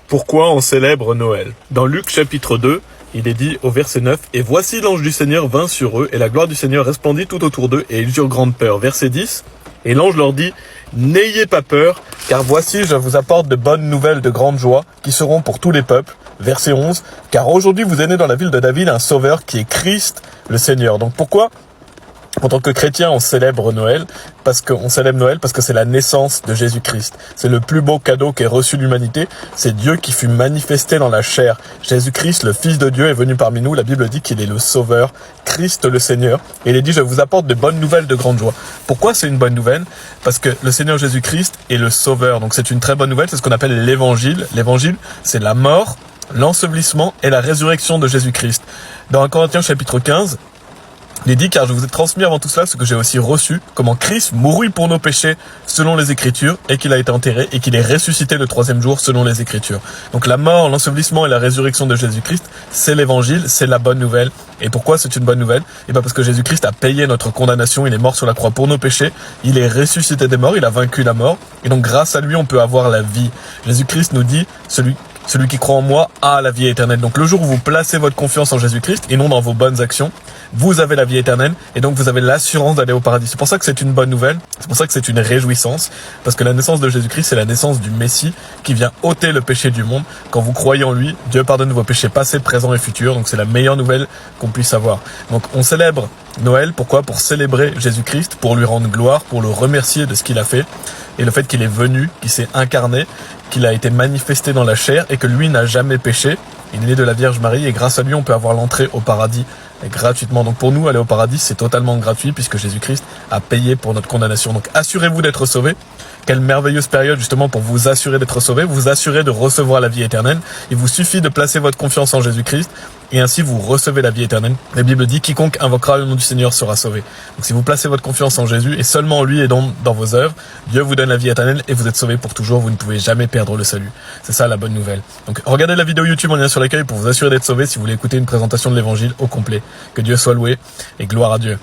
Pourquoi on célèbre Noël? Dans Luc chapitre 2, il est dit au verset 9, « Et voici l'ange du Seigneur vint sur eux, et la gloire du Seigneur resplendit tout autour d'eux, et ils eurent grande peur. » Verset 10, et l'ange leur dit, « N'ayez pas peur, car voici je vous apporte de bonnes nouvelles de grande joie, qui seront pour tous les peuples. » Verset 11, « Car aujourd'hui vous est né dans la ville de David un sauveur qui est Christ le Seigneur. » Donc pourquoi en tant que chrétien, on célèbre Noël parce que c'est la naissance de Jésus-Christ. C'est le plus beau cadeau qu'ait reçu l'humanité. C'est Dieu qui fut manifesté dans la chair. Jésus-Christ, le Fils de Dieu, est venu parmi nous. La Bible dit qu'il est le Sauveur, Christ le Seigneur. Et il est dit, je vous apporte de bonnes nouvelles de grande joie. Pourquoi c'est une bonne nouvelle? Parce que le Seigneur Jésus-Christ est le Sauveur. Donc c'est une très bonne nouvelle. C'est ce qu'on appelle l'Évangile. L'Évangile, c'est la mort, l'ensevelissement et la résurrection de Jésus-Christ. Dans 1 Corinthiens chapitre 15, il est dit, car je vous ai transmis avant tout cela ce que j'ai aussi reçu, comment Christ mourut pour nos péchés selon les Écritures, et qu'il a été enterré, et qu'il est ressuscité le troisième jour selon les Écritures. Donc la mort, l'ensevelissement et la résurrection de Jésus-Christ, c'est l'Évangile, c'est la bonne nouvelle. Et pourquoi c'est une bonne nouvelle? Et bien parce que Jésus-Christ a payé notre condamnation, il est mort sur la croix pour nos péchés, il est ressuscité des morts, il a vaincu la mort, et donc grâce à lui on peut avoir la vie. Jésus-Christ nous dit, celui qui croit en moi a la vie éternelle. Donc le jour où vous placez votre confiance en Jésus-Christ et non dans vos bonnes actions, vous avez la vie éternelle et donc vous avez l'assurance d'aller au paradis. C'est pour ça que c'est une bonne nouvelle, c'est pour ça que c'est une réjouissance, parce que la naissance de Jésus-Christ, c'est la naissance du Messie qui vient ôter le péché du monde. Quand vous croyez en lui, Dieu pardonne vos péchés passés, présents et futurs. Donc c'est la meilleure nouvelle qu'on puisse avoir. Donc on célèbre Noël, pourquoi? Pour célébrer Jésus-Christ, pour lui rendre gloire, pour le remercier de ce qu'il a fait et le fait qu'il est venu, qu'il s'est incarné, qu'il a été manifesté dans la chair et que lui n'a jamais péché. Il est né de la Vierge Marie et grâce à lui on peut avoir l'entrée au paradis gratuitement. Donc pour nous, aller au paradis, c'est totalement gratuit puisque Jésus-Christ a payé pour notre condamnation. Donc assurez-vous d'être sauvés. Quelle merveilleuse période justement pour vous assurer d'être sauvés, vous assurer de recevoir la vie éternelle. Il vous suffit de placer votre confiance en Jésus-Christ et ainsi vous recevez la vie éternelle. La Bible dit, quiconque invoquera le nom du Seigneur sera sauvé. Donc si vous placez votre confiance en Jésus et seulement en lui et dans vos œuvres, Dieu vous donne la vie éternelle et vous êtes sauvés pour toujours. Vous ne pouvez jamais perdre le salut. C'est ça la bonne nouvelle. Donc regardez la vidéo YouTube en lien sur l'accueil pour vous assurer d'être sauvés si vous voulez écouter une présentation de l'évangile au complet. Que Dieu soit loué et gloire à Dieu.